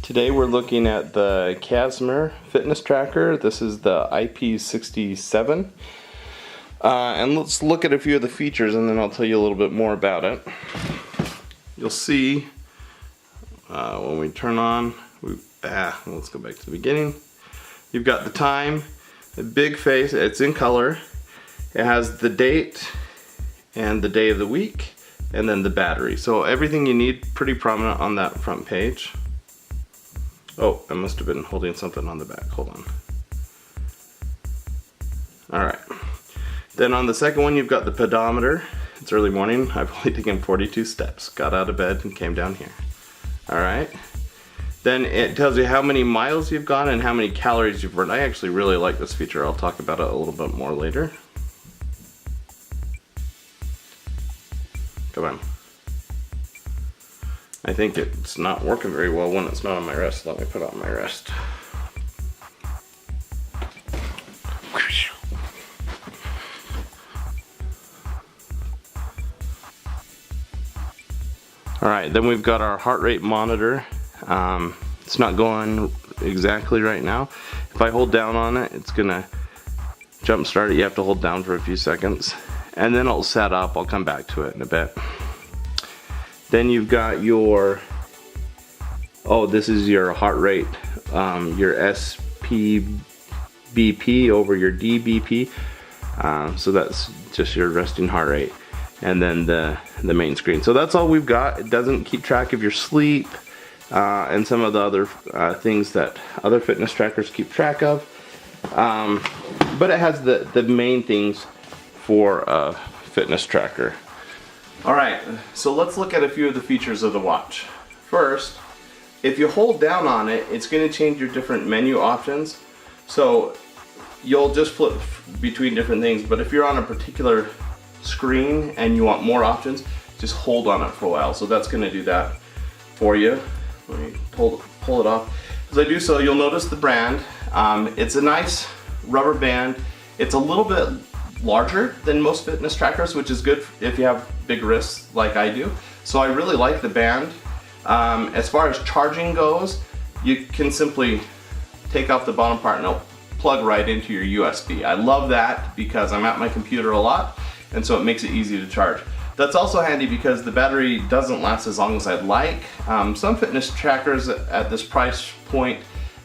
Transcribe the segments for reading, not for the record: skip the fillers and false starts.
Today we're looking at the Kasmer fitness tracker. This is the IP67. And let's look at a few of the features and then I'll tell you a little bit more about it. You'll see when we turn on, let's go back to the beginning. You've got the time, the big face, it's in color. It has the date and the day of the week, and then the battery. So everything you need pretty prominent on that front page. Oh, I must have been holding something on the back. Hold on. Alright. Then on the second one, you've got the pedometer. It's early morning. I've only taken 42 steps. Got out of bed and came down here. Alright. Then it tells you how many miles you've gone and how many calories you've burned. I actually really like this feature. I'll talk about it a little bit more later. Come on. I think it's not working very well when it's not on my wrist. Let me put it on my wrist. Alright, then we've got our heart rate monitor. It's not going exactly right now. If I hold down on it, it's gonna jump start it. You have to hold down for a few seconds. And then it'll set up. I'll come back to it in a bit. Then you've got your, this is your heart rate, your SPBP over your DBP. So that's just your resting heart rate. And then the main screen. So that's all we've got. It doesn't keep track of your sleep and some of the other things that other fitness trackers keep track of. But it has the main things for a fitness tracker. Alright, so let's look at a few of the features of the watch. First, if you hold down on it, it's going to change your different menu options. So you'll just flip between different things, but if you're on a particular screen and you want more options, just hold on it for a while. So that's going to do that for you. Let me pull it off. As I do so, you'll notice the brand. It's a nice rubber band. It's a little bit larger than most fitness trackers, which is good if you have big wrists like I do. So I really like the band. As far as charging goes, you can simply take off the bottom part and it'll plug right into your USB. I love that because I'm at my computer a lot, and so it makes it easy to charge. That's also handy because the battery doesn't last as long as I'd like. Some fitness trackers at this price point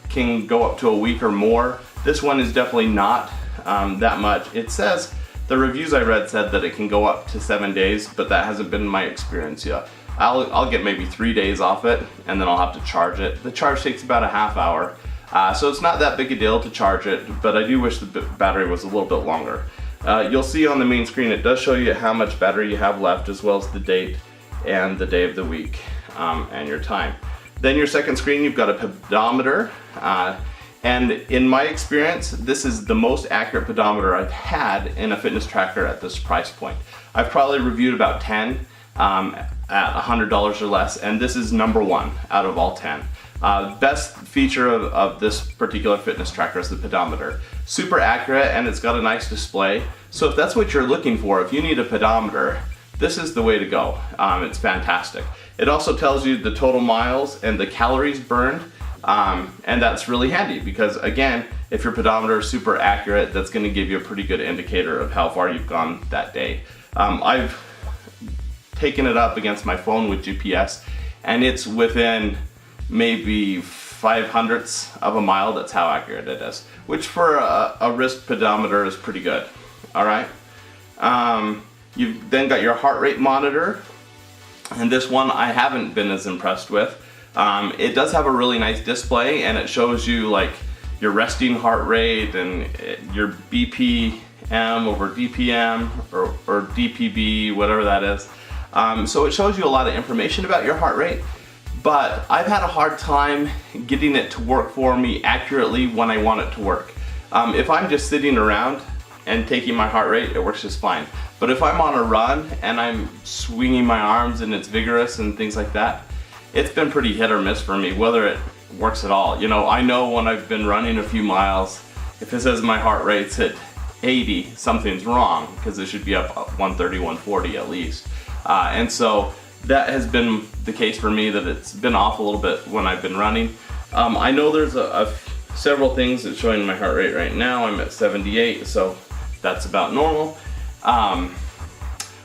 can go up to a week or more. This one is definitely not that much. It says, the reviews I read said that it can go up to 7 days, but that hasn't been my experience yet. I'll get maybe 3 days off it, and then I'll have to charge it. The charge takes about a half hour, so it's not that big a deal to charge it, but I do wish the battery was a little bit longer. You'll see on the main screen it does show you how much battery you have left, as well as the date and the day of the week and your time. Then your second screen, you've got a pedometer. And in my experience, this is the most accurate pedometer I've had in a fitness tracker at this price point. I've probably reviewed about 10 at $100 or less, and this is number one out of all 10. Best feature of this particular fitness tracker is the pedometer. Super accurate, and it's got a nice display. So if that's what you're looking for, if you need a pedometer, this is the way to go. It's fantastic. It also tells you the total miles and the calories burned. And that's really handy because, again, if your pedometer is super accurate, that's going to give you a pretty good indicator of how far you've gone that day. I've taken it up against my phone with GPS, and it's within maybe 0.05 of a mile. That's how accurate it is, which for a wrist pedometer is pretty good. Alright, you've then got your heart rate monitor, and this one I haven't been as impressed with. It does have a really nice display, and it shows you like your resting heart rate and your BPM over DPM or DPB, whatever that is. So it shows you a lot of information about your heart rate, but I've had a hard time getting it to work for me accurately when I want it to work. If I'm just sitting around and taking my heart rate, it works just fine. But if I'm on a run and I'm swinging my arms and it's vigorous and things like that, it's been pretty hit or miss for me, whether it works at all. You know, I know when I've been running a few miles, if it says my heart rate's at 80, something's wrong, because it should be up 130, 140 at least. And so that has been the case for me, that it's been off a little bit when I've been running. I know there's several things that's showing my heart rate right now. I'm at 78, so that's about normal. I'm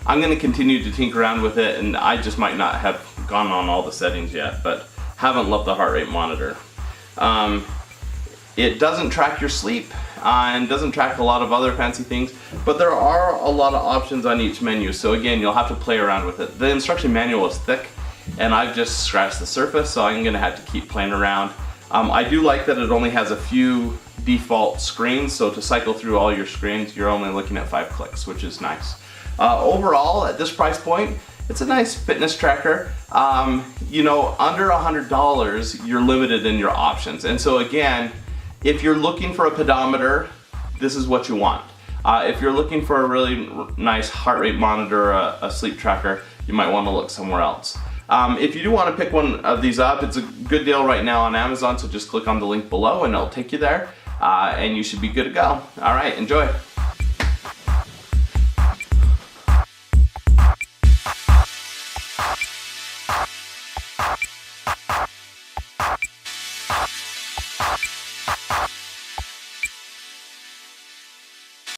gonna continue to tinker around with it, and I just might not have gone on all the settings yet, but haven't loved the heart rate monitor. It doesn't track your sleep and doesn't track a lot of other fancy things, but there are a lot of options on each menu. So again, you'll have to play around with it. The instruction manual is thick, and I've just scratched the surface, so I'm gonna have to keep playing around. I do like that it only has a few default screens, so to cycle through all your screens, you're only looking at 5 clicks, which is nice. Overall, at this price point, it's a nice fitness tracker. You know, under $100, you're limited in your options. And so again, if you're looking for a pedometer, this is what you want. If you're looking for a really nice heart rate monitor, a sleep tracker, you might want to look somewhere else. If you do want to pick one of these up, it's a good deal right now on Amazon, so just click on the link below and it'll take you there, and you should be good to go. All right, enjoy.